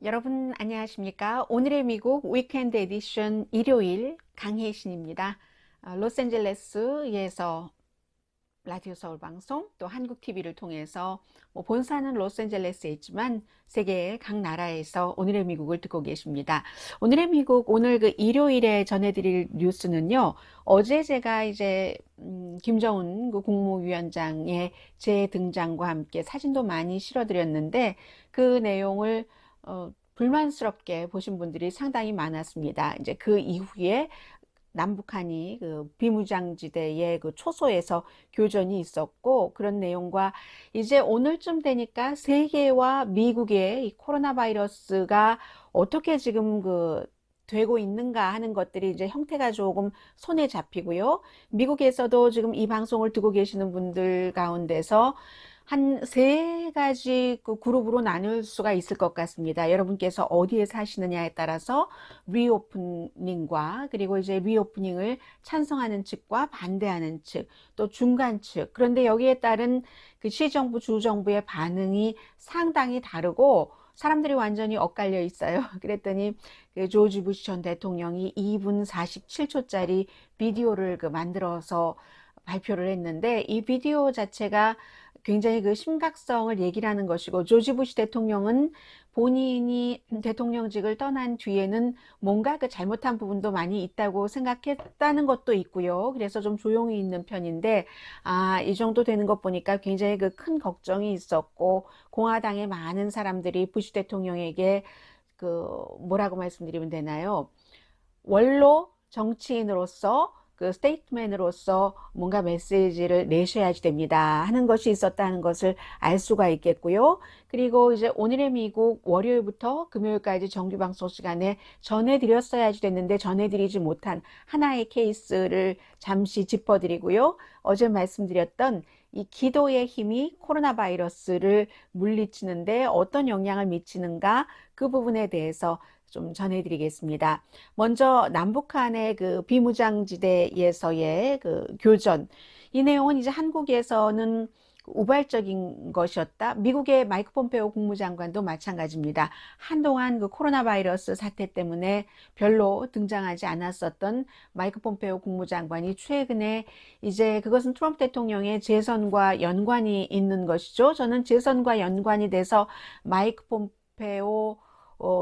여러분 안녕하십니까? 오늘의 미국 위켄드 에디션 일요일 강혜신입니다. 로스앤젤레스에서 라디오 서울 방송 또 한국 TV를 통해서 본사는 로스앤젤레스에 있지만 세계의 각 나라에서 오늘의 미국을 듣고 계십니다. 오늘의 미국 오늘 그 일요일에 전해드릴 뉴스는요. 어제 제가 이제 김정은 그 국무위원장의 재등장과 함께 사진도 많이 실어드렸는데 그 내용을 불만스럽게 보신 분들이 상당히 많았습니다. 이제 그 이후에 남북한이 그 비무장지대의 그 초소에서 교전이 있었고 그런 내용과 이제 오늘쯤 되니까 세계와 미국의 이 코로나 바이러스가 어떻게 지금 되고 있는가 하는 것들이 이제 형태가 조금 손에 잡히고요. 미국에서도 지금 이 방송을 듣고 계시는 분들 가운데서 한 세 가지 그 그룹으로 나눌 수가 있을 것 같습니다. 여러분께서 어디에 사시느냐에 따라서 리오프닝과 그리고 이제 리오프닝을 찬성하는 측과 반대하는 측, 또 중간 측. 그런데 여기에 따른 그 시정부, 주정부의 반응이 상당히 다르고 사람들이 완전히 엇갈려 있어요. 그랬더니 그 조지 부시 전 대통령이 2분 47초짜리 비디오를 만들어서 발표를 했는데 이 비디오 자체가 굉장히 그 심각성을 얘기를 하는 것이고 조지 부시 대통령은 본인이 대통령직을 떠난 뒤에는 뭔가 그 잘못한 부분도 많이 있다고 생각했다는 것도 있고요. 그래서 좀 조용히 있는 편인데 이 정도 되는 것 보니까 굉장히 그 큰 걱정이 있었고 공화당의 많은 사람들이 부시 대통령에게 뭐라고 말씀드리면 되나요? 원로 정치인으로서 그 스테이트맨으로서 뭔가 메시지를 내셔야지 됩니다 하는 것이 있었다는 것을 알 수가 있겠고요. 그리고 이제 오늘의 미국 월요일부터 금요일까지 정규 방송 시간에 전해드렸어야지 됐는데 전해드리지 못한 하나의 케이스를 잠시 짚어드리고요. 어제 말씀드렸던 이 기도의 힘이 코로나 바이러스를 물리치는데 어떤 영향을 미치는가 그 부분에 대해서 좀 전해드리겠습니다. 먼저 남북한의 그 비무장지대에서의 그 교전, 이 내용은 이제 한국에서는 우발적인 것이었다. 미국의 마이크 폼페오 국무장관도 마찬가지입니다. 한동안 그 코로나 바이러스 사태 때문에 별로 등장하지 않았었던 마이크 폼페오 국무장관이 최근에 이제 그것은 트럼프 대통령의 재선과 연관이 있는 것이죠. 저는 재선과 연관이 돼서 마이크 폼페오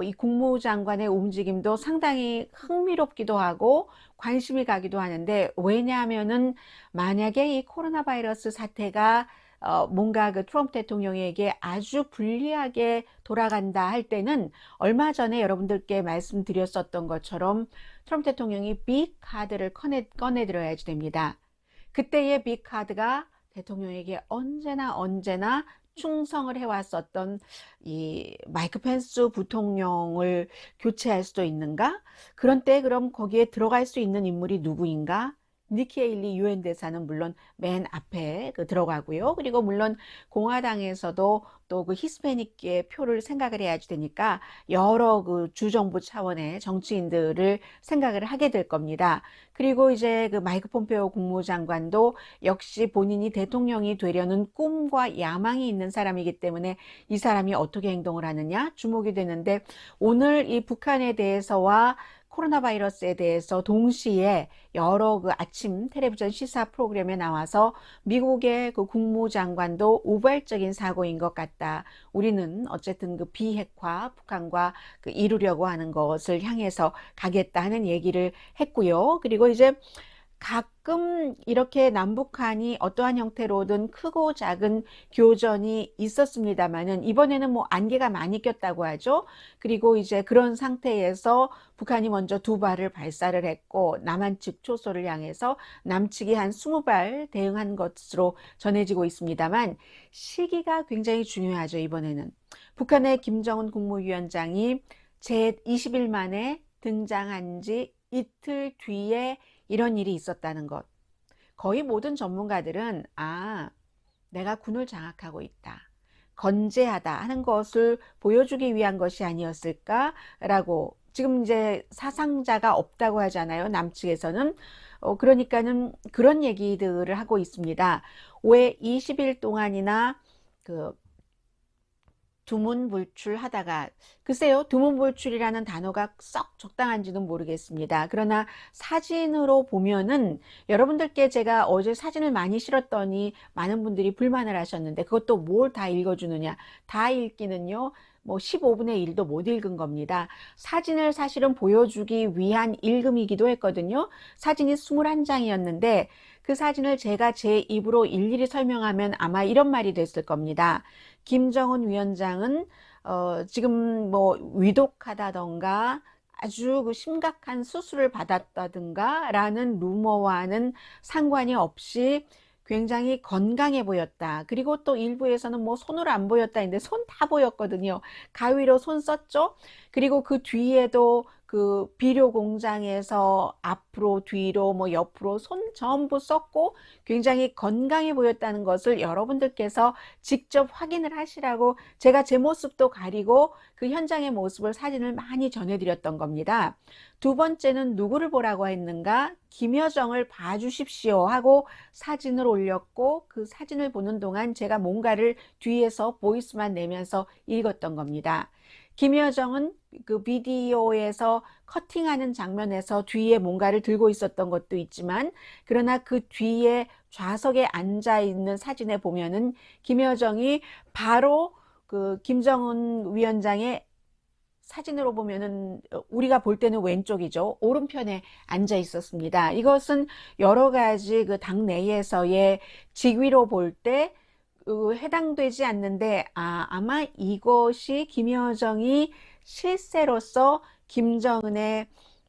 이 국무장관의 움직임도 상당히 흥미롭기도 하고 관심이 가기도 하는데 왜냐하면은 만약에 이 코로나 바이러스 사태가 뭔가 그 트럼프 대통령에게 아주 불리하게 돌아간다 할 때는 얼마 전에 여러분들께 말씀드렸었던 것처럼 트럼프 대통령이 빅 카드를 꺼내들어야지 됩니다. 그때의 빅 카드가 대통령에게 언제나 충성을 해왔었던 이 마이크 펜스 부통령을 교체할 수도 있는가? 그런 때 그럼 거기에 들어갈 수 있는 인물이 누구인가? 니키 헤일리 유엔 대사는 물론 맨 앞에 들어가고요. 그리고 물론 공화당에서도 또 그 히스패닉계 표를 생각을 해야지 되니까 여러 그 주정부 차원의 정치인들을 생각을 하게 될 겁니다. 그리고 이제 그 마이크 폼페오 국무장관도 역시 본인이 대통령이 되려는 꿈과 야망이 있는 사람이기 때문에 이 사람이 어떻게 행동을 하느냐 주목이 되는데 오늘 이 북한에 대해서와 코로나 바이러스에 대해서 동시에 여러 그 아침 텔레비전 시사 프로그램에 나와서 미국의 그 국무장관도 우발적인 사고인 것 같다. 우리는 어쨌든 그 비핵화 북한과 이루려고 하는 것을 향해서 가겠다 하는 얘기를 했고요. 그리고 이제 가끔 이렇게 남북한이 어떠한 형태로든 크고 작은 교전이 있었습니다만은 이번에는 뭐 안개가 많이 꼈다고 하죠. 그리고 이제 그런 상태에서 북한이 먼저 2발을 발사를 했고 남한 측 초소를 향해서 남측이 한 20발 대응한 것으로 전해지고 있습니다만 시기가 굉장히 중요하죠. 이번에는 북한의 김정은 국무위원장이 제 20일 만에 등장한 지 이틀 뒤에 이런 일이 있었다는 것. 거의 모든 전문가들은 내가 군을 장악하고 있다. 건재하다 하는 것을 보여주기 위한 것이 아니었을까라고 지금 이제 사상자가 없다고 하잖아요. 남측에서는. 그러니까는 그런 얘기들을 하고 있습니다. 왜 20일 동안이나 그 두문불출하다가, 글쎄요, 두문불출이라는 단어가 썩 적당한지는 모르겠습니다. 그러나 사진으로 보면은, 여러분들께 제가 어제 사진을 많이 실었더니 많은 분들이 불만을 하셨는데, 그것도 뭘 다 읽어주느냐. 다 읽기는요, 뭐 15분의 1도 못 읽은 겁니다. 사진을 사실은 보여주기 위한 읽음이기도 했거든요. 사진이 21장이었는데 그 사진을 제가 제 입으로 일일이 설명하면 아마 이런 말이 됐을 겁니다. 김정은 위원장은 지금 뭐 위독하다던가 아주 그 심각한 수술을 받았다든가 라는 루머와는 상관이 없이 굉장히 건강해 보였다. 그리고 또 일부에서는 뭐 손으로 안 보였다 했는데 손 다 보였거든요. 가위로 손 썼죠. 그리고 그 뒤에도 그 비료 공장에서 앞으로 뒤로 뭐 옆으로 손 전부 썼고 굉장히 건강해 보였다는 것을 여러분들께서 직접 확인을 하시라고 제가 제 모습도 가리고 그 현장의 모습을 사진을 많이 전해드렸던 겁니다. 두 번째는 누구를 보라고 했는가? 김여정을 봐주십시오 하고 사진을 올렸고 그 사진을 보는 동안 제가 뭔가를 뒤에서 보이스만 내면서 읽었던 겁니다. 김여정은 그 비디오에서 커팅하는 장면에서 뒤에 뭔가를 들고 있었던 것도 있지만 그러나 그 뒤에 좌석에 앉아 있는 사진에 보면은 김여정이 바로 그 김정은 위원장의 사진으로 보면은 우리가 볼 때는 왼쪽이죠. 오른편에 앉아 있었습니다. 이것은 여러 가지 그 당내에서의 직위로 볼 때 해당되지 않는데 아마 이것이 김여정이 실세로서 김정은의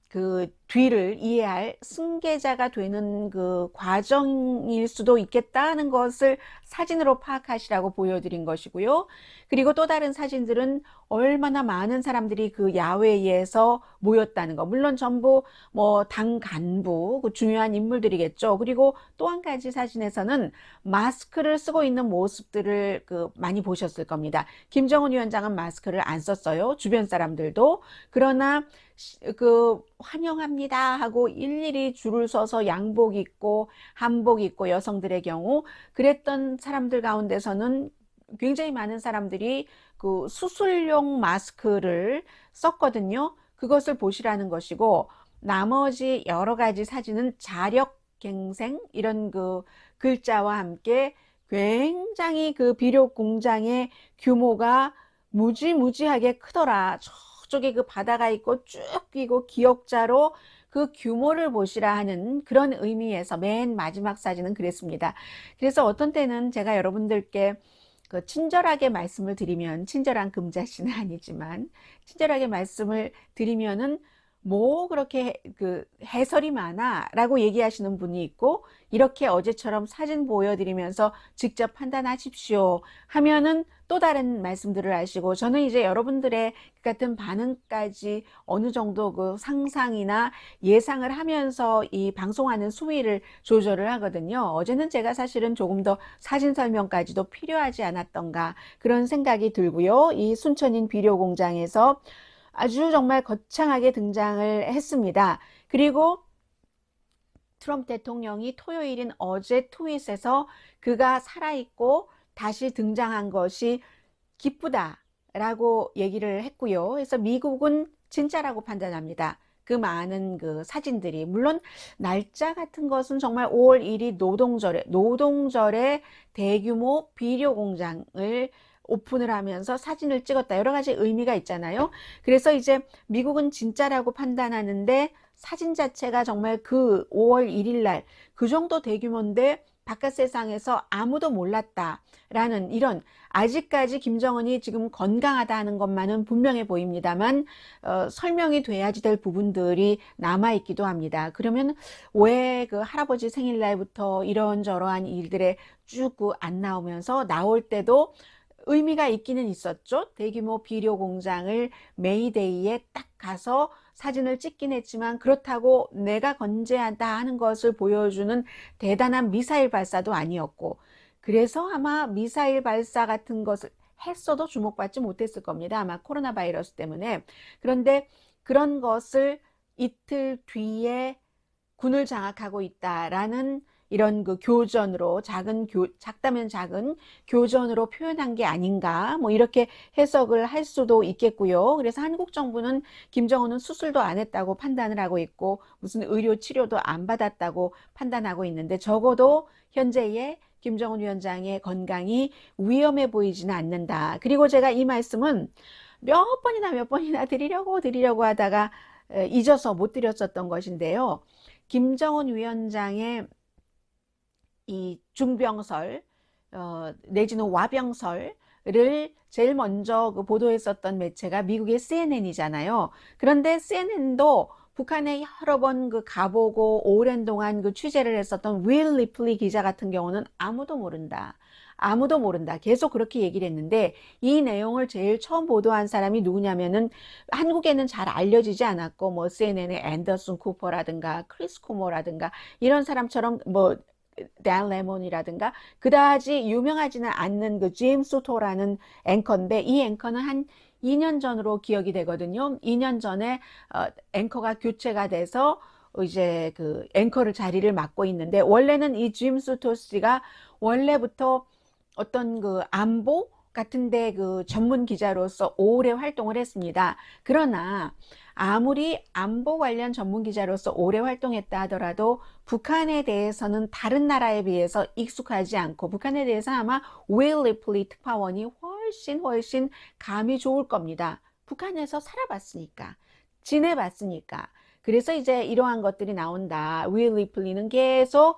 그 뒤를 이해할 승계자가 되는 그 과정일 수도 있겠다는 것을 사진으로 파악하시라고 보여드린 것이고요. 그리고 또 다른 사진들은 얼마나 많은 사람들이 그 야외에서 모였다는 거. 물론 전부 뭐 당 간부, 그 중요한 인물들이겠죠. 그리고 또 한 가지 사진에서는 마스크를 쓰고 있는 모습들을 많이 보셨을 겁니다. 김정은 위원장은 마스크를 안 썼어요. 주변 사람들도. 그러나 환영합니다 하고 일일이 줄을 서서 양복 입고 한복 입고 여성들의 경우 그랬던 사람들 가운데서는 굉장히 많은 사람들이 그 수술용 마스크를 썼거든요. 그것을 보시라는 것이고 나머지 여러 가지 사진은 자력갱생 이런 그 글자와 함께 굉장히 그 비료 공장의 규모가 무지무지하게 크더라. 저쪽에 그 바다가 있고 쭉 끼고 기역자로 그 규모를 보시라 하는 그런 의미에서 맨 마지막 사진은 그랬습니다. 그래서 어떤 때는 제가 여러분들께 친절하게 말씀을 드리면 친절한 금자씨는 아니지만 친절하게 말씀을 드리면은 뭐 그렇게 해설이 많아 라고 얘기하시는 분이 있고 이렇게 어제처럼 사진 보여드리면서 직접 판단하십시오 하면은 또 다른 말씀들을 하시고 저는 이제 여러분들의 같은 반응까지 어느 정도 그 상상이나 예상을 하면서 이 방송하는 수위를 조절을 하거든요. 어제는 제가 사실은 조금 더 사진 설명까지도 필요하지 않았던가 그런 생각이 들고요. 이 순천인 비료 공장에서 아주 정말 거창하게 등장을 했습니다. 그리고 트럼프 대통령이 토요일인 어제 트윗에서 그가 살아있고 다시 등장한 것이 기쁘다라고 얘기를 했고요. 그래서 미국은 진짜라고 판단합니다. 그 많은 그 사진들이 물론 날짜 같은 것은 정말 5월 1일 노동절에 대규모 비료 공장을 오픈을 하면서 사진을 찍었다. 여러 가지 의미가 있잖아요. 그래서 이제 미국은 진짜라고 판단하는데 사진 자체가 정말 그 5월 1일 날 그 정도 대규모인데 바깥 세상에서 아무도 몰랐다라는 이런 아직까지 김정은이 지금 건강하다 하는 것만은 분명해 보입니다만 설명이 돼야지 될 부분들이 남아있기도 합니다. 그러면 왜 그 할아버지 생일날부터 이런저러한 일들에 쭉 안 나오면서 나올 때도 의미가 있기는 있었죠. 대규모 비료 공장을 메이데이에 딱 가서 사진을 찍긴 했지만 그렇다고 내가 건재하다 하는 것을 보여주는 대단한 미사일 발사도 아니었고 그래서 아마 미사일 발사 같은 것을 했어도 주목받지 못했을 겁니다. 아마 코로나 바이러스 때문에. 그런데 그런 것을 이틀 뒤에 군을 장악하고 있다라는 이런 그 교전으로 작다면 작은 교전으로 표현한 게 아닌가 뭐 이렇게 해석을 할 수도 있겠고요. 그래서 한국 정부는 김정은은 수술도 안 했다고 판단을 하고 있고 무슨 의료 치료도 안 받았다고 판단하고 있는데 적어도 현재의 김정은 위원장의 건강이 위험해 보이지는 않는다. 그리고 제가 이 말씀은 몇 번이나 드리려고 하다가 잊어서 못 드렸었던 것인데요. 김정은 위원장의 이 중병설 내지는 와병설을 제일 먼저 그 보도했었던 매체가 미국의 CNN이잖아요. 그런데 CNN도 북한에 여러 번 그 가보고 오랜 동안 그 취재를 했었던 윌 리플리 기자 같은 경우는 아무도 모른다. 아무도 모른다. 계속 그렇게 얘기를 했는데 이 내용을 제일 처음 보도한 사람이 누구냐면은 한국에는 잘 알려지지 않았고 뭐 CNN의 앤더슨 쿠퍼라든가 크리스 쿠머라든가 이런 사람처럼 뭐 댄 레몬이라든가 그다지 유명하지는 않는 그 제임스 토라는 앵커인데 이 앵커는 한 2년 전으로 기억이 되거든요. 2년 전에 앵커가 교체가 돼서 이제 그 앵커를 자리를 맡고 있는데 원래는 이 제임스 토 씨가 원래부터 어떤 그 안보 같은데 그 전문 기자로서 오래 활동을 했습니다. 그러나 아무리 안보 관련 전문 기자로서 오래 활동했다 하더라도 북한에 대해서는 다른 나라에 비해서 익숙하지 않고 북한에 대해서 아마 윌 리플리 특파원이 훨씬 감이 좋을 겁니다. 북한에서 살아봤으니까, 지내봤으니까. 그래서 이제 이러한 것들이 나온다. 윌 리플리는 계속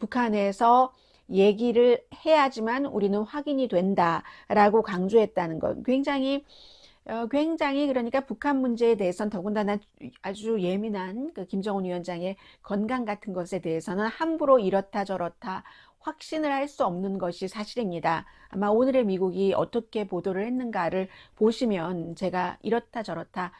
북한에서 얘기를 해야지만 우리는 확인이 된다라고 강조했다는 것. 굉장히 그러니까 북한 문제에 대해서는 더군다나 아주 예민한 그 김정은 위원장의 건강 같은 것에 대해서는 함부로 이렇다 저렇다 확신을 할 수 없는 것이 사실입니다. 아마 오늘의 미국이 어떻게 보도를 했는가를 보시면 제가 이렇다 저렇다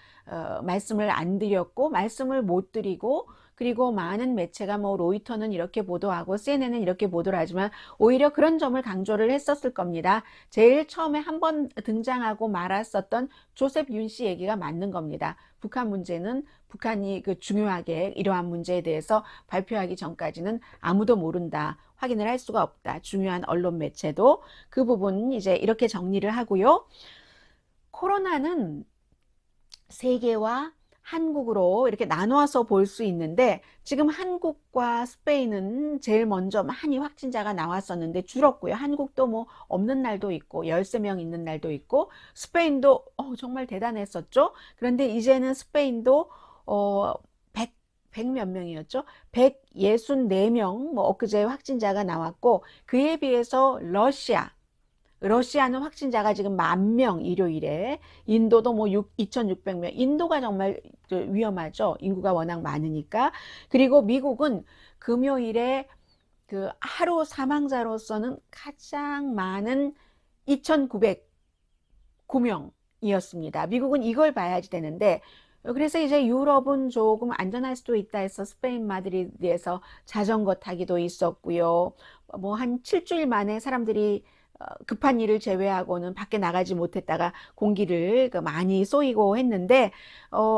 말씀을 안 드렸고 말씀을 못 드리고 그리고 많은 매체가 뭐 로이터는 이렇게 보도하고 CNN은 이렇게 보도를 하지만 오히려 그런 점을 강조를 했었을 겁니다. 제일 처음에 한번 등장하고 말았었던 조셉 윤 씨 얘기가 맞는 겁니다. 북한 문제는 북한이 그 중요하게 이러한 문제에 대해서 발표하기 전까지는 아무도 모른다. 확인을 할 수가 없다. 중요한 언론 매체도 그 부분 이제 이렇게 정리를 하고요. 코로나는 세계와 한국으로 이렇게 나눠서 볼 수 있는데 지금 한국과 스페인은 제일 먼저 많이 확진자가 나왔었는데 줄었고요. 한국도 뭐 없는 날도 있고 13명 있는 날도 있고 스페인도 정말 대단했었죠. 그런데 이제는 스페인도 100 몇 명이었죠. 164명 뭐 엊그제 확진자가 나왔고 그에 비해서 러시아는 확진자가 지금 10,000명 일요일에 인도도 뭐 2,600명 인도가 정말 위험하죠. 인구가 워낙 많으니까. 그리고 미국은 금요일에 그 하루 사망자로서는 가장 많은 2,909명이었습니다. 미국은 이걸 봐야지 되는데 그래서 이제 유럽은 조금 안전할 수도 있다 해서 스페인 마드리드에서 자전거 타기도 있었고요. 뭐 한 7주일 만에 사람들이 급한 일을 제외하고는 밖에 나가지 못했다가 공기를 많이 쏘이고 했는데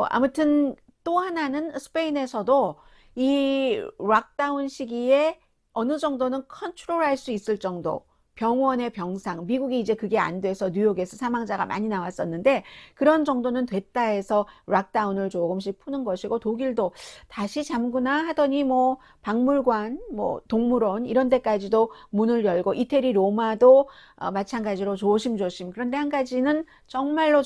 아무튼 또 하나는 스페인에서도 이 락다운 시기에 어느 정도는 컨트롤할 수 있을 정도 병원의 병상 미국이 이제 그게 안 돼서 뉴욕에서 사망자가 많이 나왔었는데 그런 정도는 됐다 해서 락다운을 조금씩 푸는 것이고 독일도 다시 잠그나 하더니 뭐 박물관 뭐 동물원 이런 데까지도 문을 열고 이태리 로마도 마찬가지로 조심조심 그런데 한 가지는 정말로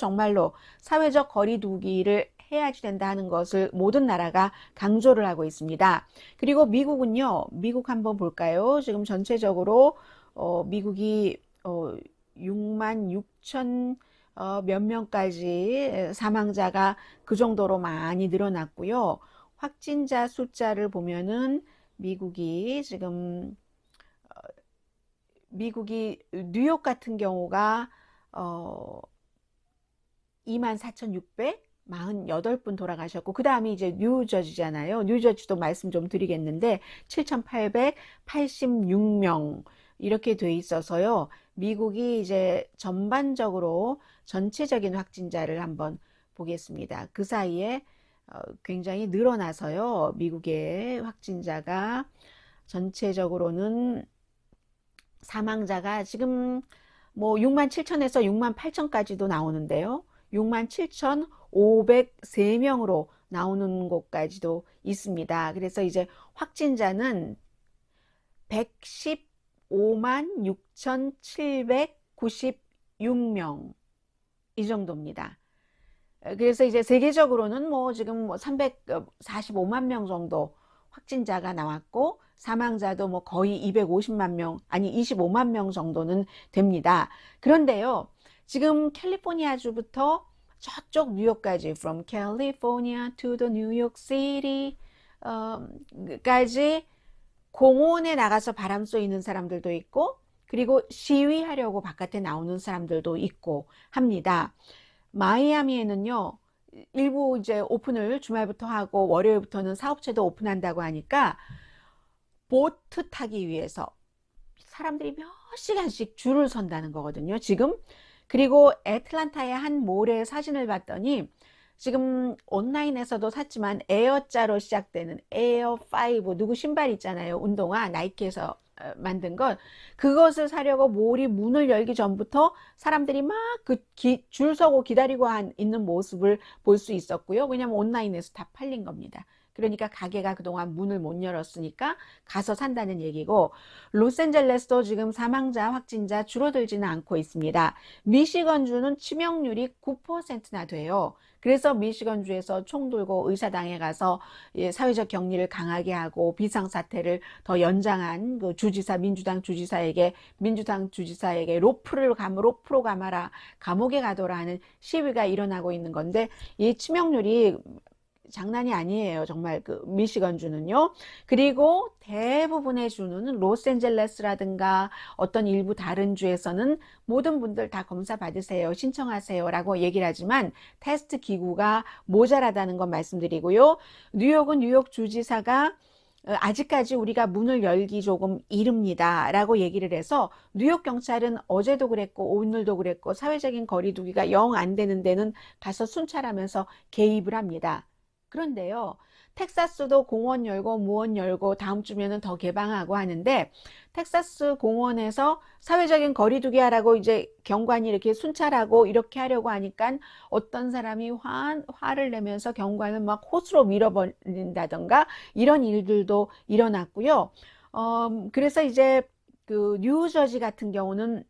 사회적 거리 두기를 해야지 된다 하는 것을 모든 나라가 강조를 하고 있습니다. 그리고 미국은요. 미국 한번 볼까요? 지금 전체적으로 미국이 6만 6천 몇 명까지 사망자가 그 정도로 많이 늘어났고요. 확진자 숫자를 보면은 미국이 뉴욕 같은 경우가 24,648분 돌아가셨고 그 다음에 이제 뉴저지잖아요. 뉴저지도 말씀 좀 드리겠는데 7,886명 이렇게 돼 있어서요. 미국이 이제 전반적으로 전체적인 확진자를 한번 보겠습니다. 그 사이에 굉장히 늘어나서요. 미국의 확진자가 전체적으로는 사망자가 지금 뭐 67,000에서 68,000까지도 나오는데요. 67,503명으로 나오는 곳까지도 있습니다. 그래서 이제 확진자는 115만 6,796명 이 정도입니다. 그래서 이제 세계적으로는 뭐 지금 뭐 345만 명 정도 확진자가 나왔고 사망자도 뭐 거의 250만 명, 아니 25만 명 정도는 됩니다. 그런데요, 지금 캘리포니아주부터 저쪽 뉴욕까지, from California to the New York City, 까지 공원에 나가서 바람 쏘이는 사람들도 있고, 그리고 시위하려고 바깥에 나오는 사람들도 있고 합니다. 마이애미에는요, 일부 이제 오픈을 주말부터 하고 월요일부터는 사업체도 오픈한다고 하니까 보트 타기 위해서 사람들이 몇 시간씩 줄을 선다는 거거든요, 지금. 그리고 애틀란타의 한 몰의 사진을 봤더니 지금 온라인에서도 샀지만 에어자로 시작되는 에어 5, 누구 신발 있잖아요, 운동화 나이키에서 만든 것, 그것을 사려고 몰이 문을 열기 전부터 사람들이 막 그 줄 서고 기다리고 있는 모습을 볼 수 있었고요. 왜냐면 온라인에서 다 팔린 겁니다. 그러니까 가게가 그동안 문을 못 열었으니까 가서 산다는 얘기고, 로스앤젤레스도 지금 사망자, 확진자 줄어들지는 않고 있습니다. 미시건주는 치명률이 9%나 돼요. 그래서 미시건주에서 총 들고 의사당에 가서 사회적 격리를 강하게 하고 비상사태를 더 연장한 그 주지사, 민주당 주지사에게 로프로 감아라, 감옥에 가둬라 하는 시위가 일어나고 있는 건데, 이 치명률이 장난이 아니에요. 정말 그 미시건주는요. 그리고 대부분의 주는 로스앤젤레스라든가 어떤 일부 다른 주에서는 모든 분들 다 검사 받으세요, 신청하세요 라고 얘기를 하지만 테스트 기구가 모자라다는 건 말씀드리고요. 뉴욕은 뉴욕 주지사가 아직까지 우리가 문을 열기 조금 이릅니다 라고 얘기를 해서, 뉴욕 경찰은 어제도 그랬고 오늘도 그랬고 사회적인 거리두기가 영 안 되는 데는 가서 순찰하면서 개입을 합니다. 그런데요, 텍사스도 공원 열고 무원 열고 다음 주면은 더 개방하고 하는데, 텍사스 공원에서 사회적인 거리두기 하라고 이제 경관이 이렇게 순찰하고 이렇게 하려고 하니까 어떤 사람이 화를 내면서 경관을 막 호수로 밀어버린다던가 이런 일들도 일어났고요. 그래서 이제 그 뉴저지 같은 경우는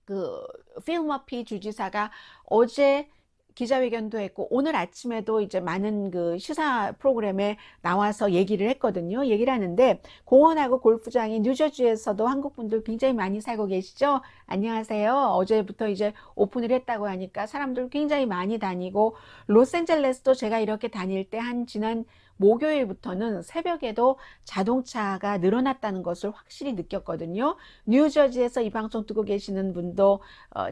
그 필 머피 주지사가 어제 기자회견도 했고 오늘 아침에도 이제 많은 그 시사 프로그램에 나와서 얘기를 했거든요. 얘기를 하는데, 공원하고 골프장이 뉴저지에서도 한국 분들 굉장히 많이 살고 계시죠? 안녕하세요. 어제부터 이제 오픈을 했다고 하니까 사람들 굉장히 많이 다니고, 로스앤젤레스도 제가 이렇게 다닐 때 한 지난 목요일부터는 새벽에도 자동차가 늘어났다는 것을 확실히 느꼈거든요. 뉴저지에서 이 방송 듣고 계시는 분도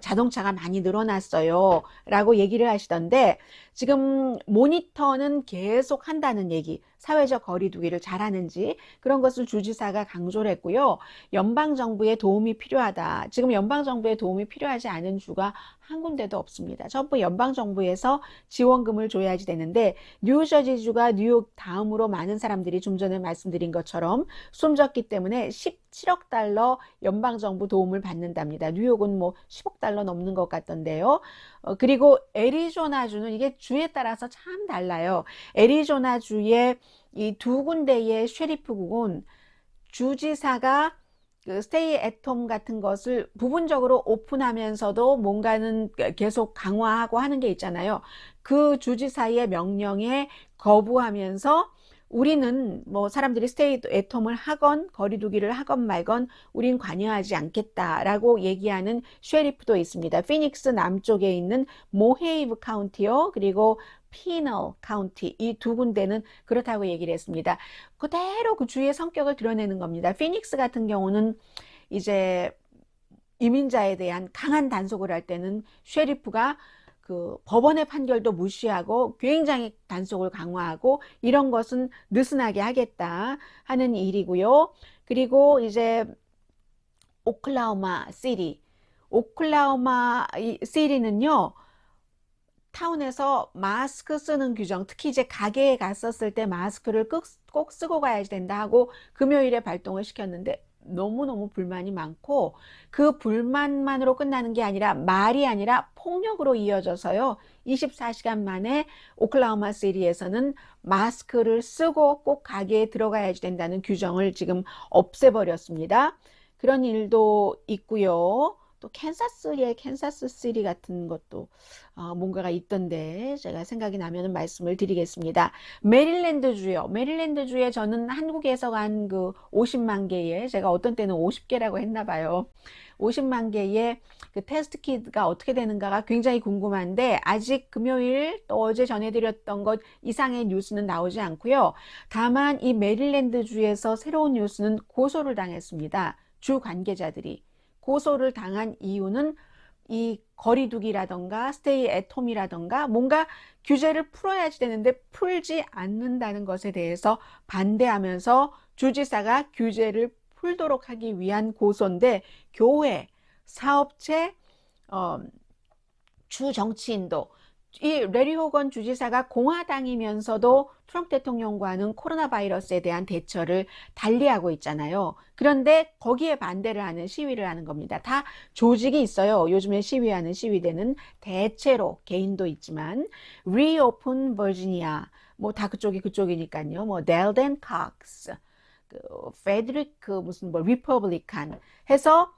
자동차가 많이 늘어났어요 라고 얘기를 하시던데, 지금 모니터는 계속 한다는 얘기, 사회적 거리두기를 잘하는지 그런 것을 주지사가 강조를 했고요. 연방정부의 도움이 필요하다. 지금 연방정부의 도움이 필요하지 않은 주가 한 군데도 없습니다. 전부 연방정부에서 지원금을 줘야지 되는데, 뉴저지주가 뉴욕 다음으로 많은 사람들이 좀 전에 말씀드린 것처럼 숨졌기 때문에 17억 달러 연방정부 도움을 받는답니다. 뉴욕은 뭐 10억 달러 넘는 것 같던데요. 그리고 애리조나주는 이게 주에 따라서 참 달라요. 애리조나주의 이 두 군데의 쉐리프국은 주지사가 그 스테이 앳홈 같은 것을 부분적으로 오픈하면서도 뭔가는 계속 강화하고 하는 게 있잖아요. 그 주지사의 명령에 거부하면서 우리는 뭐 사람들이 스테이 앳홈을 하건 거리두기를 하건 말건 우린 관여하지 않겠다라고 얘기하는 쉐리프도 있습니다. 피닉스 남쪽에 있는 모헤이브 카운티요, 그리고 피널 카운티, 이 두 군데는 그렇다고 얘기를 했습니다. 그대로 그 주의 성격을 드러내는 겁니다. 피닉스 같은 경우는 이제 이민자에 대한 강한 단속을 할 때는 쉐리프가 그 법원의 판결도 무시하고 굉장히 단속을 강화하고 이런 것은 느슨하게 하겠다 하는 일이고요. 그리고 이제 오클라호마 시티는요, 타운에서 마스크 쓰는 규정, 특히 이제 가게에 갔었을 때 마스크를 꼭 쓰고 가야 된다 하고 금요일에 발동을 시켰는데 너무너무 불만이 많고, 그 불만만으로 끝나는 게 아니라 말이 아니라 폭력으로 이어져서요. 24시간 만에 오클라호마 시티에서는 마스크를 쓰고 꼭 가게에 들어가야 된다는 규정을 지금 없애버렸습니다. 그런 일도 있고요. 또 캔사스 시리 같은 것도 뭔가가 있던데 제가 생각이 나면 말씀을 드리겠습니다. 메릴랜드주요. 메릴랜드주에 저는 한국에서 간 그 50만 개의, 제가 어떤 때는 50개라고 했나 봐요. 50만 개의 그 테스트 키트가 어떻게 되는가가 굉장히 궁금한데, 아직 금요일 또 어제 전해드렸던 것 이상의 뉴스는 나오지 않고요. 다만 이 메릴랜드주에서 새로운 뉴스는 고소를 당했습니다. 주 관계자들이. 고소를 당한 이유는 이 거리두기라던가 스테이 앳 홈이라던가 뭔가 규제를 풀어야지 되는데 풀지 않는다는 것에 대해서 반대하면서 주지사가 규제를 풀도록 하기 위한 고소인데, 교회, 사업체, 주 정치인도, 이 레리 호건 주지사가 공화당이면서도 트럼프 대통령과는 코로나 바이러스에 대한 대처를 달리하고 있잖아요. 그런데 거기에 반대를 하는 시위를 하는 겁니다. 다 조직이 있어요. 요즘에 시위하는 시위대는 대체로 개인도 있지만 Reopen Virginia, 뭐 다 그쪽이니까요. 뭐 델덴 칵스, 그 페드리크 무슨 뭐 리퍼블리칸 해서,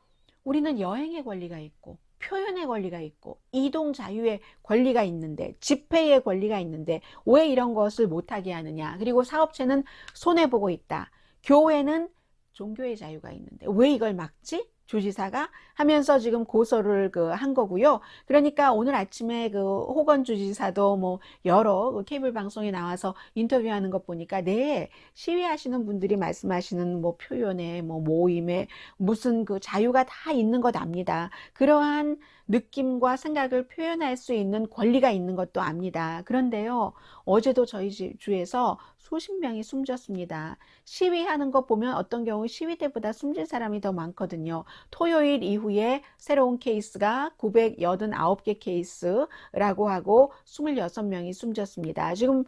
우리는 여행의 권리가 있고 표현의 권리가 있고 이동 자유의 권리가 있는데, 집회의 권리가 있는데 왜 이런 것을 못하게 하느냐. 그리고 사업체는 손해보고 있다. 교회는 종교의 자유가 있는데 왜 이걸 막지? 주지사가 하면서 지금 고소를 한 거고요. 그러니까 오늘 아침에 그 호건 주지사도 뭐 여러 그 케이블 방송에 나와서 인터뷰하는 것 보니까, 네, 시위하시는 분들이 말씀하시는 뭐 표현에 뭐 모임에 무슨 그 자유가 다 있는 것 압니다. 그러한 느낌과 생각을 표현할 수 있는 권리가 있는 것도 압니다. 그런데요, 어제도 저희 주에서 수십 명이 숨졌습니다. 시위하는 거 보면 어떤 경우 시위대보다 숨진 사람이 더 많거든요. 토요일 이후에 새로운 케이스가 989개 케이스라고 하고 26명이 숨졌습니다. 지금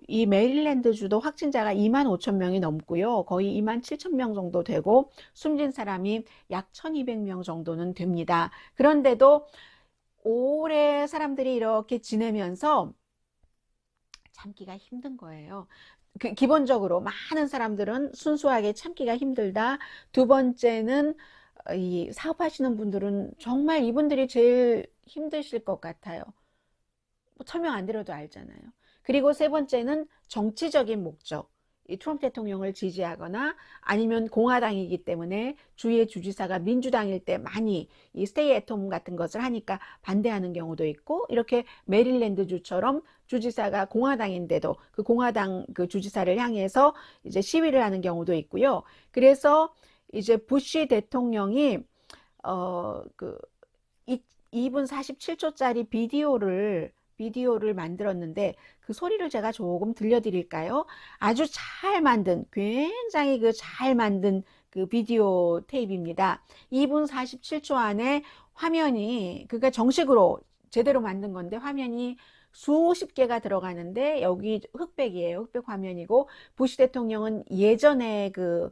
이 메릴랜드주도 확진자가 2만 5천 명이 넘고요. 거의 2만 7천 명 정도 되고 숨진 사람이 약 1,200명 정도는 됩니다. 그런데도 오래 사람들이 이렇게 지내면서 참기가 힘든 거예요. 기본적으로 많은 사람들은 순수하게 참기가 힘들다. 두 번째는 이 사업하시는 분들은 정말 이분들이 제일 힘드실 것 같아요. 뭐 설명 안 드려도 알잖아요. 그리고 세 번째는 정치적인 목적. 이 트럼프 대통령을 지지하거나 아니면 공화당이기 때문에 주의 주지사가 민주당일 때 많이 이 스테이 애톰 같은 것을 하니까 반대하는 경우도 있고, 이렇게 메릴랜드 주처럼 주지사가 공화당인데도 그 공화당 그 주지사를 향해서 이제 시위를 하는 경우도 있고요. 그래서 이제 부시 대통령이 그 2분 47초짜리 비디오를 만들었는데, 그 소리를 제가 조금 들려드릴까요? 아주 잘 만든, 굉장히 잘 만든 그 비디오 테이프입니다. 2분 47초 안에 화면이, 그러니까 정식으로 제대로 만든 건데 화면이 수십 개가 들어가는데, 여기 흑백이에요. 흑백 화면이고, 부시 대통령은 예전에 그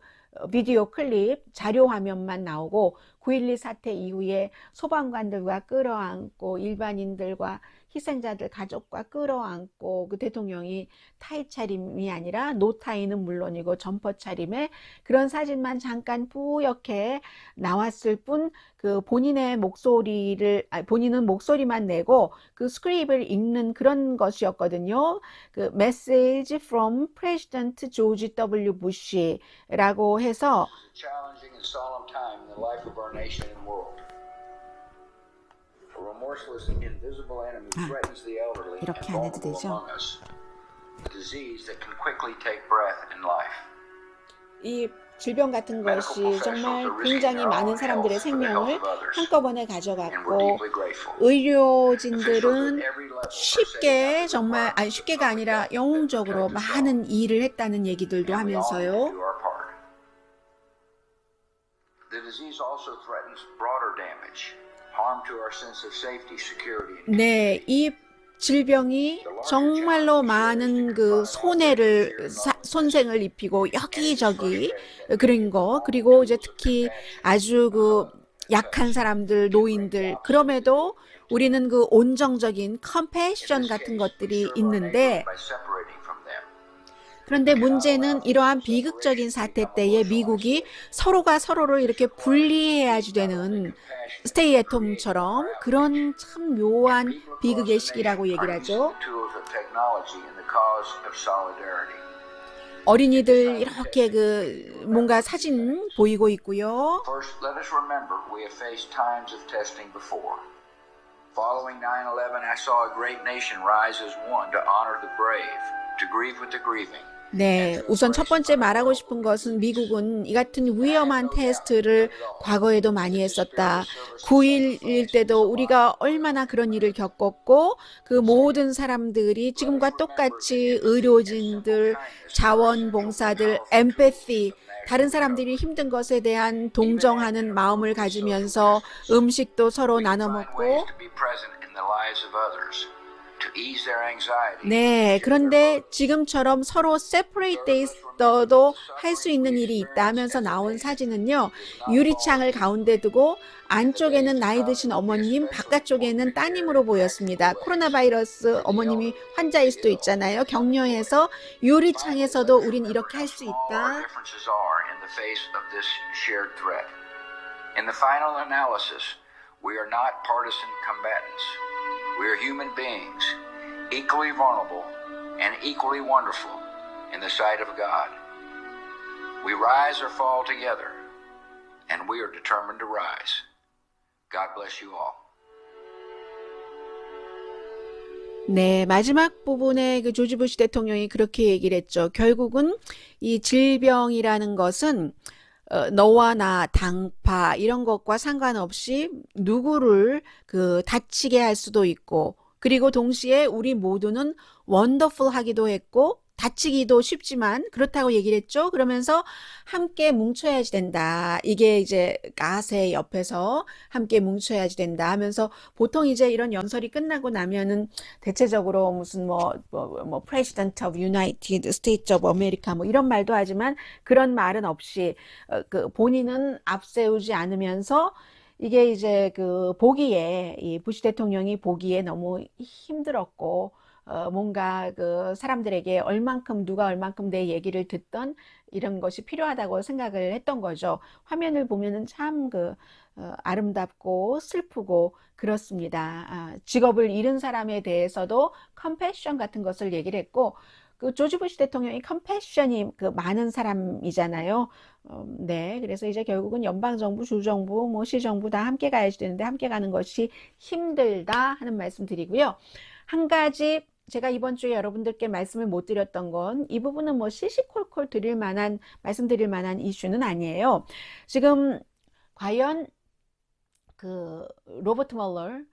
비디오 클립 자료 화면만 나오고 9.12 사태 이후에 소방관들과 끌어안고 일반인들과 희생자들 가족과 끌어안고 그 대통령이 타이 차림이 아니라 노타이는 물론이고 점퍼 차림에 그런 사진만 잠깐 뿌옇게 나왔을 뿐, 그 본인은 목소리만 내고 그 스크립을 읽는 그런 것이었거든요. 그 Message from President George W. Bush라고 해서 challenging and solemn time in the life of our nation and world. A remorseless, invisible enemy threatens the elderly and vulnerable among us. A disease that can quickly take breath in life. 이 질병 같은 것이 정말 굉장히 많은 사람들의 생명을 한꺼번에 가져갔고, 의료진들은 쉽게, 정말 쉽게가 아니라 영웅적으로 많은 일을 했다는 얘기들도 하면서요. 네, 이 질병이 정말로 많은 그 손생을 입히고 여기저기 그런 거, 그리고 이제 특히 아주 그 약한 사람들, 노인들, 그럼에도 우리는 그 온정적인 컴패션 같은 것들이 있는데, 그런데 문제는 이러한 비극적인 사태 때에 미국이 서로가 서로를 이렇게 분리해야지 되는 스테이 앳 홈처럼 그런 참 묘한 비극의 시기라고 얘기를 하죠. 어린이들 이렇게 그 뭔가 사진 보이고 있고요. First, let us remember we have faced times of testing before. Following 9/11, I saw a great nation rise as one to honor the brave, to grieve with the grieving. 네, 우선 첫 번째 말하고 싶은 것은 미국은 이 같은 위험한 테스트를 과거에도 많이 했었다. 9.11 때도 우리가 얼마나 그런 일을 겪었고, 그 모든 사람들이 지금과 똑같이 의료진들, 자원봉사들, 엠패시, 다른 사람들이 힘든 것에 대한 동정하는 마음을 가지면서 음식도 서로 나눠 먹고, 네, 그런데 지금처럼 서로 separate 돼 있어도 할 수 있는 일이 있다 하면서 나온 사진은요, 유리창을 가운데 두고 안쪽에는 나이 드신 어머님, 바깥쪽에는 따님으로 보였습니다. 코로나 바이러스 어머님이 환자일 수도 있잖아요. 격려해서 유리창에서도 우린 이렇게 할 수 있다. In the final analysis, we are not partisan combatants. We are human beings, equally vulnerable and equally wonderful in the sight of God. We rise or fall together, and we are determined to rise. God bless you all. 네, 마지막 부분에 그 조지 부시 대통령이 그렇게 얘기를 했죠. 결국은 이 질병이라는 것은 너와 나, 당파 이런 것과 상관없이 누구를 그 다치게 할 수도 있고, 그리고 동시에 우리 모두는 원더풀 하기도 했고 다치기도 쉽지만 그렇다고 얘기를 했죠. 그러면서 함께 뭉쳐야지 된다. 이게 이제 가세 옆에서 함께 뭉쳐야지 된다 하면서, 보통 이제 이런 연설이 끝나고 나면은 대체적으로 무슨 President of United States of America 뭐 이런 말도 하지만 그런 말은 없이 그 본인은 앞세우지 않으면서, 이게 이제 그 보기에, 이 부시 대통령이 보기에 너무 힘들었고, 뭔가 그 사람들에게 누가 얼만큼 내 얘기를 듣던 이런 것이 필요하다고 생각을 했던 거죠. 화면을 보면은 참 아름답고 슬프고 그렇습니다. 직업을 잃은 사람에 대해서도 컴패션 같은 것을 얘기를 했고, 그 조지 부시 대통령이 컴패션이 그 많은 사람이잖아요. 네, 그래서 이제 결국은 연방정부, 주정부, 시정부 다 함께 가야지 되는데 함께 가는 것이 힘들다 하는 말씀 드리고요. 한 가지 제가 이번 주에 여러분들께 말씀을 못 드렸던 건, 이 부분은 시시콜콜 말씀드릴 만한 이슈는 아니에요. 지금 과연 그 로버트 멀러가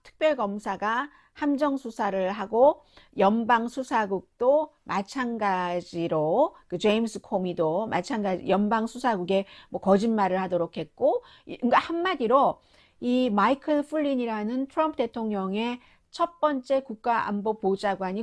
특별검사가 함정 수사를 하고, 연방수사국도 마찬가지로 그 제임스 코미도 마찬가지 연방수사국에 거짓말을 하도록 했고, 그러니까 한마디로 이 마이클 플린이라는 트럼프 대통령의 첫 번째 국가안보보좌관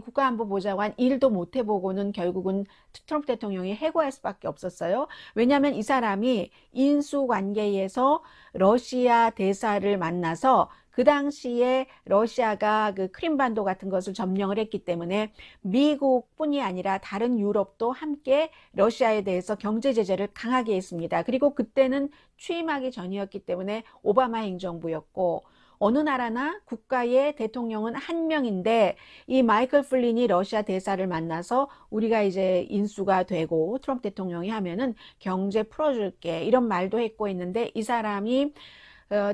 일도 못 해보고는 결국은 트럼프 대통령이 해고할 수밖에 없었어요. 왜냐하면 이 사람이 인수관계에서 러시아 대사를 만나서 그 당시에 러시아가 그 크림반도 같은 것을 점령을 했기 때문에 미국뿐이 아니라 다른 유럽도 함께 러시아에 대해서 경제 제재를 강하게 했습니다. 그리고 그때는 취임하기 전이었기 때문에 오바마 행정부였고, 어느 나라나 국가의 대통령은 한 명인데, 이 마이클 플린이 러시아 대사를 만나서 우리가 이제 인수가 되고 트럼프 대통령이 하면은 경제 풀어줄게 이런 말도 했고 했는데, 이 사람이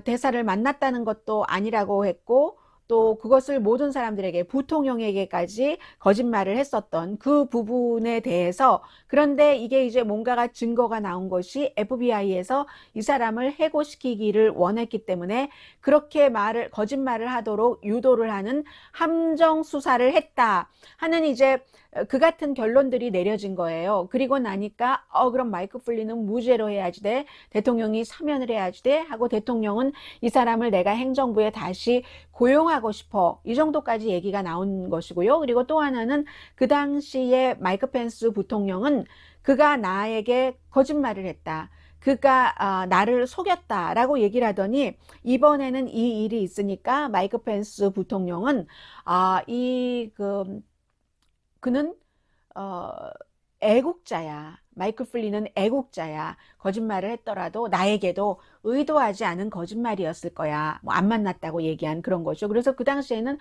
대사를 만났다는 것도 아니라고 했고, 또 그것을 모든 사람들에게, 부통령에게까지 거짓말을 했었던 그 부분에 대해서, 그런데 이게 이제 뭔가가 증거가 나온 것이 FBI에서 이 사람을 해고시키기를 원했기 때문에 그렇게 거짓말을 하도록 유도를 하는 함정 수사를 했다 하는 이제 그 같은 결론들이 내려진 거예요. 그리고 나니까 그럼 마이클 플린은 무죄로 해야지 돼, 대통령이 사면을 해야지 돼 하고, 대통령은 이 사람을 내가 행정부에 다시 고용하고 싶어. 이 정도까지 얘기가 나온 것이고요. 그리고 또 하나는 그 당시에 마이크 펜스 부통령은 그가 나에게 거짓말을 했다. 그가 나를 속였다라고 얘기를 하더니 이번에는 이 일이 있으니까 마이크 펜스 부통령은 그는 애국자야. 마이클 플린은 애국자야. 거짓말을 했더라도 나에게도 의도하지 않은 거짓말이었을 거야. 뭐 안 만났다고 얘기한 그런 거죠. 그래서 그 당시에는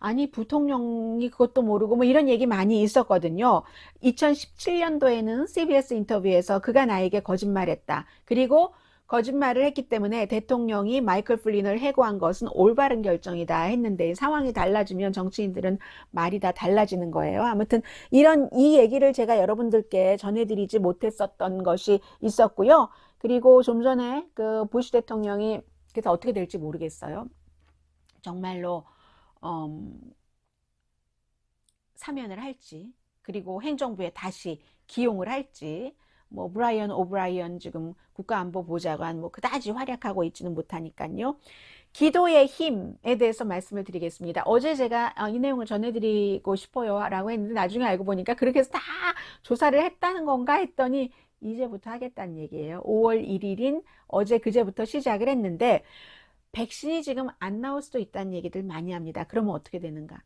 아니 부통령이 그것도 모르고 뭐 이런 얘기 많이 있었거든요. 2017년도에는 CBS 인터뷰에서 그가 나에게 거짓말했다. 그리고 거짓말을 했기 때문에 대통령이 마이클 플린을 해고한 것은 올바른 결정이다 했는데 상황이 달라지면 정치인들은 말이 다 달라지는 거예요. 아무튼 이 얘기를 제가 여러분들께 전해드리지 못했었던 것이 있었고요. 그리고 좀 전에 그 부시 대통령이 그래서 어떻게 될지 모르겠어요. 정말로 사면을 할지 그리고 행정부에 다시 기용을 할지 뭐 브라이언 오브라이언 지금 국가안보보좌관 뭐 그다지 활약하고 있지는 못하니까요. 기도의 힘에 대해서 말씀을 드리겠습니다. 어제 제가 이 내용을 전해드리고 싶어요 라고 했는데 나중에 알고 보니까 그렇게 해서 다 조사를 했다는 건가 했더니 이제부터 하겠다는 얘기예요. 5월 1일인 어제 그제부터 시작을 했는데 백신이 지금 안 나올 수도 있다는 얘기들 많이 합니다. 그러면 어떻게 되는가?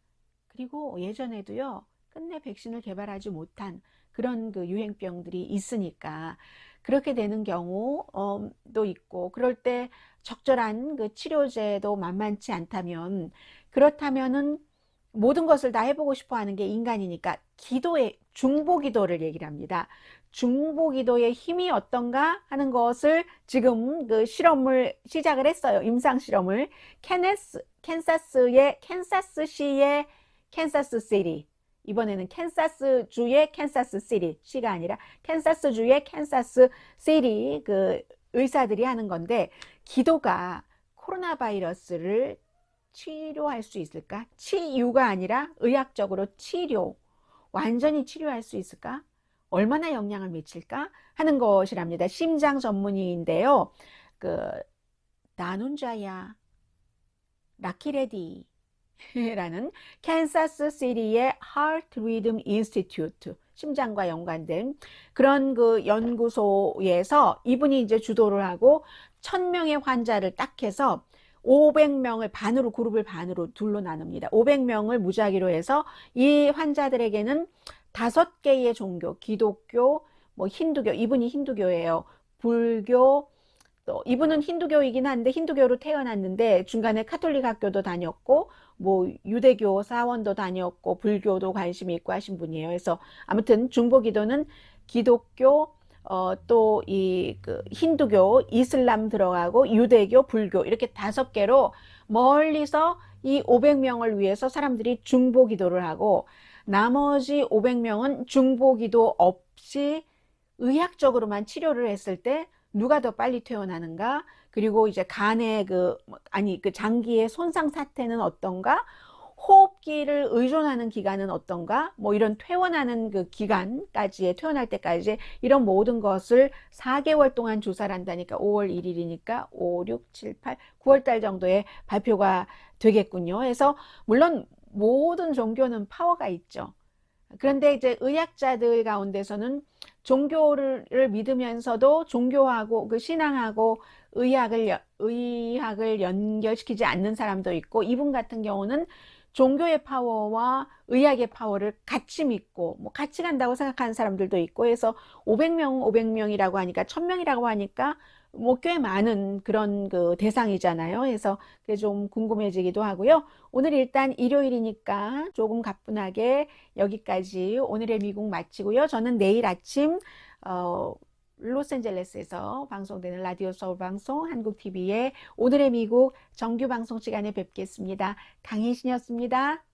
그리고 예전에도요, 끝내 백신을 개발하지 못한 그런 그 유행병들이 있으니까 그렇게 되는 경우도 있고, 그럴 때 적절한 그 치료제도 만만치 않다면, 그렇다면은 모든 것을 다 해보고 싶어 하는 게 인간이니까 중보기도를 얘기를 합니다. 중보기도의 힘이 어떤가 하는 것을 지금 그 실험을 시작을 했어요. 임상실험을. 캔사스시의 캔사스시티. 이번에는 캔사스주의 캔사스시티. 시가 아니라 캔사스주의 캔사스시티 그 의사들이 하는 건데 기도가 코로나 바이러스를 치료할 수 있을까? 치유가 아니라 의학적으로 치료. 완전히 치료할 수 있을까? 얼마나 영향을 미칠까? 하는 것이랍니다. 심장 전문의인데요. 나눈자야 라키레디 라는 캔사스시티의 Heart Rhythm Institute, 심장과 연관된 그런 그 연구소에서 이분이 이제 주도를 하고 1000명의 환자를 딱 해서 500명을 그룹을 반으로 둘로 나눕니다. 500명을 무작위로 해서 이 환자들에게는 5개의 종교, 기독교, 뭐 힌두교, 이분이 힌두교예요. 불교, 또 이분은 힌두교이긴 한데 힌두교로 태어났는데 중간에 카톨릭 학교도 다녔고 뭐 유대교 사원도 다녔고 불교도 관심이 있고 하신 분이에요. 그래서 아무튼 중보기도는 기독교, 또 힌두교, 이슬람 들어가고 유대교, 불교 이렇게 5개로 멀리서 이 500명을 위해서 사람들이 중보기도를 하고 나머지 500명은 중보기도 없이 의학적으로만 치료를 했을 때 누가 더 빨리 퇴원하는가? 그리고 이제 간의 장기의 손상 사태는 어떤가? 호흡기를 의존하는 기간은 어떤가? 뭐 이런 퇴원하는 그 기간까지, 퇴원할 때까지 이런 모든 것을 4개월 동안 조사를 한다니까 5월 1일이니까 5, 6, 7, 8, 9월 달 정도에 발표가 되겠군요. 그래서 물론 모든 종교는 파워가 있죠. 그런데 이제 의학자들 가운데서는 종교를 믿으면서도 종교하고 그 신앙하고 의학을 연결시키지 않는 사람도 있고 이분 같은 경우는 종교의 파워와 의학의 파워를 같이 믿고 뭐 같이 간다고 생각하는 사람들도 있고 해서 500명이라고 하니까 1000명이라고 하니까 뭐 꽤 많은 그런 그 대상이잖아요. 그래서 그게 좀 궁금해지기도 하고요. 오늘 일단 일요일이니까 조금 가뿐하게 여기까지 오늘의 미국 마치고요. 저는 내일 아침 로스앤젤레스에서 방송되는 라디오 서울 방송 한국 TV의 오늘의 미국 정규 방송 시간에 뵙겠습니다. 강희신이었습니다.